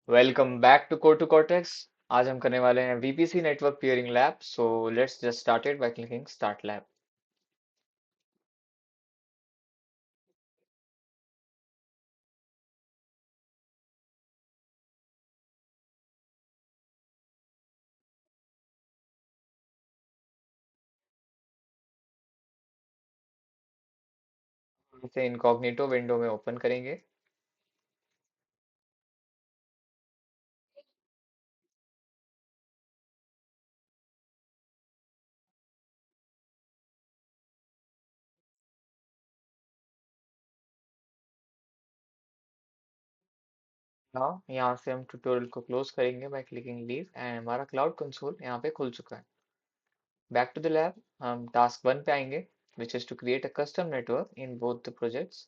Welcome back to cortex. आज हम करने वाले हैं VPC network peering lab. So let's just started by clicking start lab. इसे इनकॉग्निटो विंडो में ओपन करेंगे। हाँ, यहाँ से हम ट्यूटोरियल को क्लोज करेंगे बाय क्लिकिंग लीव एंड हमारा क्लाउड कंसोल यहाँ पे खुल चुका है। बैक टू द लैब, हम टास्क 1 पे आएंगे, which is to create a custom network in both the projects.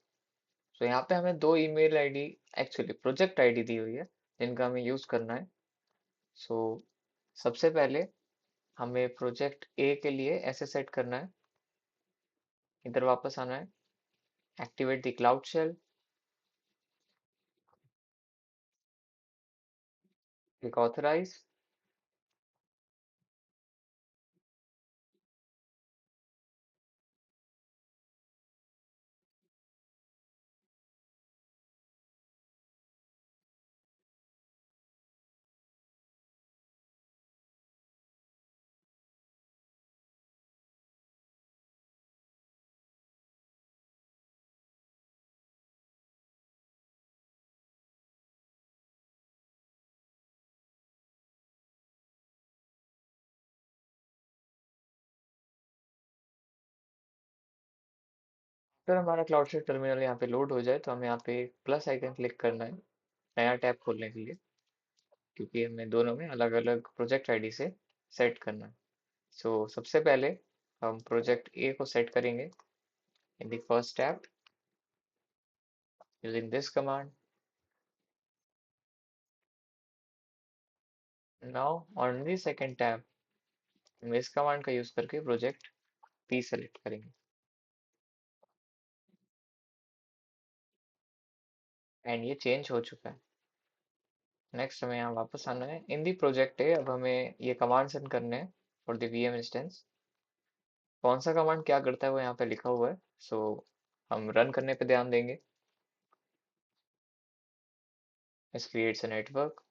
तो यहाँ पे हमें दो email ID, actually project ID दी हुई है, जिनका हमें यूज करना है। सो सबसे पहले हमें प्रोजेक्ट ए के लिए ऐसे सेट करना है, इधर वापस आना है, activate the cloud shell, click authorize। फिर हमारा क्लाउड शेल टर्मिनल यहाँ पे लोड हो जाए तो हमें यहाँ पे प्लस आइकन क्लिक करना है नया टैब खोलने के लिए, क्योंकि हमें दोनों में अलग अलग प्रोजेक्ट आईडी से सेट करना है। सो सबसे पहले हम प्रोजेक्ट ए को सेट करेंगे in the first tab using this command. Now on the second tab हम इस कमांड का यूज करके प्रोजेक्ट पी सेलेक्ट करेंगे एंड ये चेंज हो चुका है। नेक्स्ट हमें यहाँ वापस आना है इन दी प्रोजेक्ट है। अब हमें ये कमांड सेंड करने हैं फॉर द वीएम इंस्टेंस। कौन सा कमांड क्या करता है वो यहाँ पे लिखा हुआ है। सो हम रन करने पे ध्यान देंगे। This creates a network.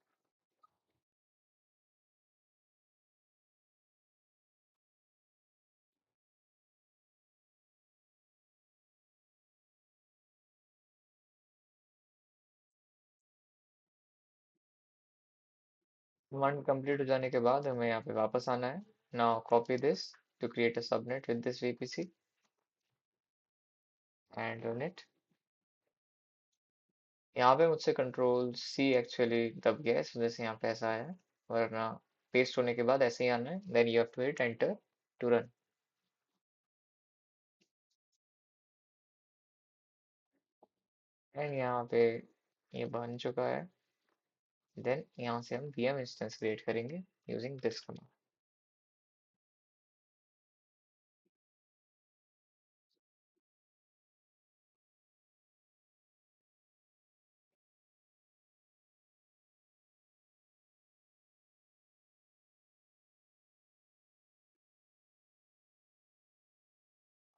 Command complete हो जाने के बाद हमें यहाँ पे वापस आना है। Now copy this to create a subnet with this VPC and run it. यहाँ पे मुझसे कंट्रोल सी एक्चुअली दब गया है, इस वजह से यहाँ पे ऐसा है, वरना पेस्ट होने के बाद ऐसे ही आना है। Then you have to hit enter to run. And यहाँ पे ये बन चुका है। देन यहाँ से हम वीएम इंस्टेंस क्रिएट करेंगे using this command.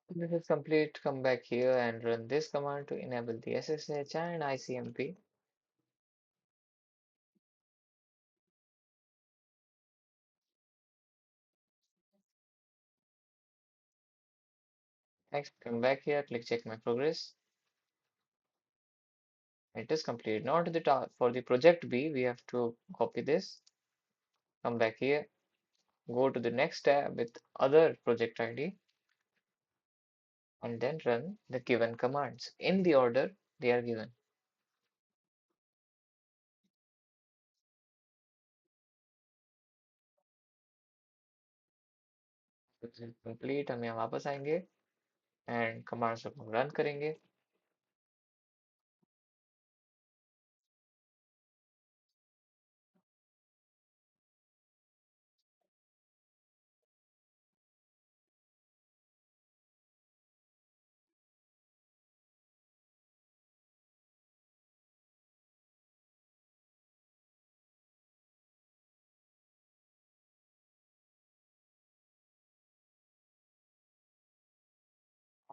This is complete. Come back here and run this command to enable the SSH and ICMP. Next, come back here, click check my progress. It is complete. Now to the for the project B, we have to copy this. Come back here, go to the next tab with other project ID, and then run the given commands in the order they are given. Complete. हम यहाँ वापस आएंगे and commands को run करेंगे।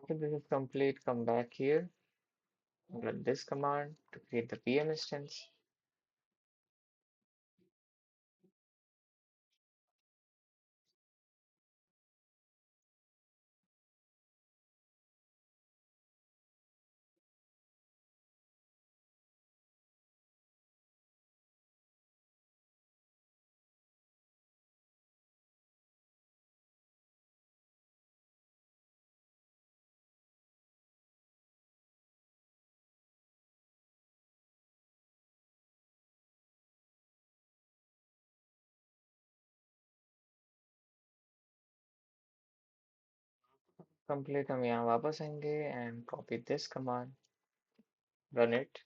After this is complete, come back here, run this command to create the PM instance. Complete, हम यहाँ वापस आएंगे and copy this command, run it,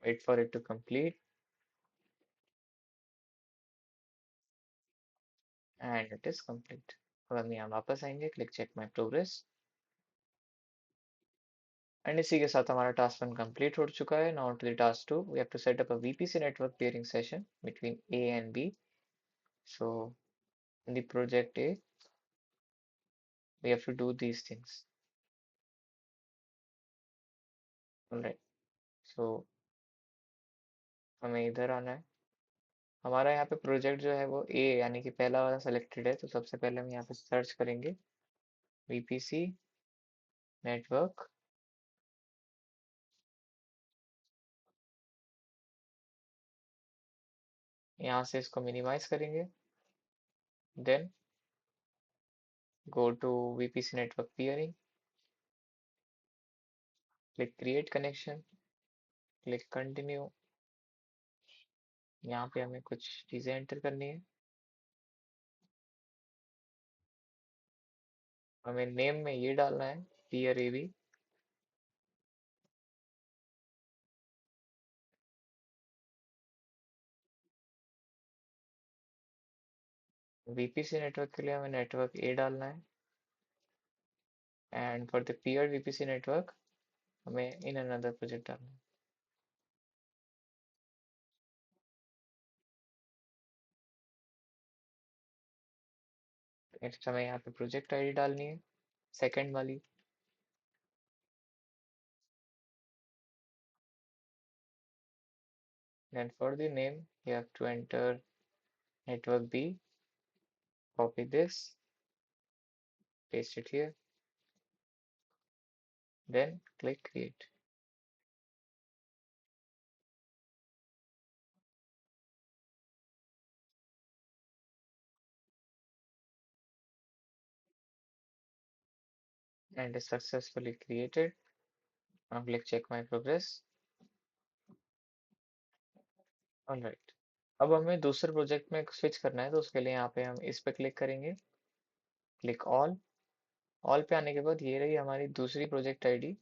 wait for it to complete, and it is complete. अब हम यहाँ वापस आएंगे, click check my progress, and इसी के साथ हमारा task 1 complete हो चुका है. Now to the task 2, we have to set up a VPC network peering session between A and B. So in the project A, we have to do these things. Alright, so हमें इधर आना है. हमारा यहाँ पे project जो है वो ए यानी कि पहला वाला सेलेक्टेड है, तो सबसे पहले हम यहाँ पे सर्च करेंगे VPC नेटवर्क. यहाँ से इसको मिनिमाइज करेंगे, देन गो टू VPC नेटवर्क peering, click create connection, click continue. यहाँ पे हमें कुछ चीज़ें एंटर करनी है. हमें नेम में ये डालना है peer AB, VPC नेटवर्क के लिए हमें नेटवर्क A डालना है, and for the peer VPC network हमें इन अनदर प्रोजेक्ट डालना है. नेक्स्ट हमें यहाँ पे प्रोजेक्ट आईडी डालनी है, सेकंड वाली. Then for the name, you have to enter network B, copy this, paste it here, then click create. And is successfully created. Now click check my progress. Alright. अब हमें दूसरे project में switch करना है, तो उसके लिए यहाँ पे हम इस पे क्लिक करेंगे, क्लिक ऑल पे आने के बाद ये रही हमारी दूसरी project ID.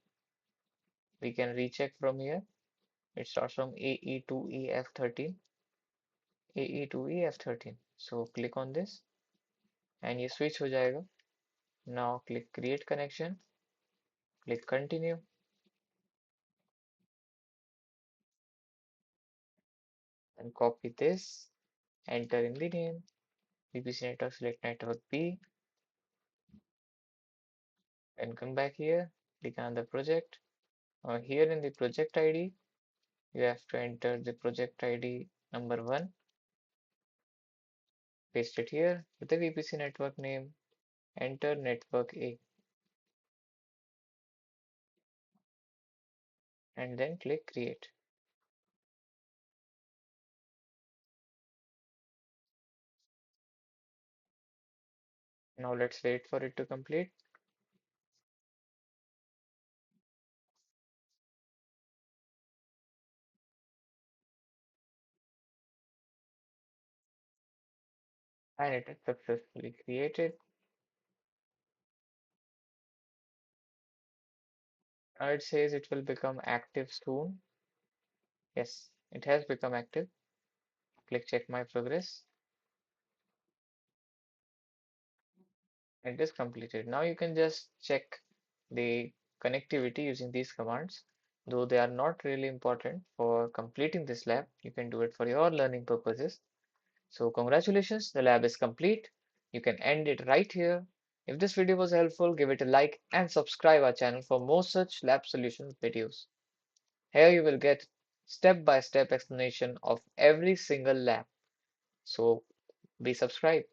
We can recheck from here. It starts from AE2EF13, AE2EF13. So click on this and ये switch हो जाएगा. Now click create connection, click continue, and copy this, enter in the name, VPC network, select network B, and come back here, click on the project. Here in the project ID, you have to enter the project ID number 1, paste it here with the VPC network name, enter network A, and then click create. Now let's wait for it to complete. And it is successfully created. Now it says it will become active soon. Yes, it has become active. Click check my progress. It is completed. Now you can just check the connectivity using these commands. Though they are not really important for completing this lab, you can do it for your learning purposes. So congratulations, the lab is complete. You can end it right here. If this video was helpful, give it a like and subscribe our channel for more such lab solution videos. Here you will get step-by-step explanation of every single lab. So be subscribed.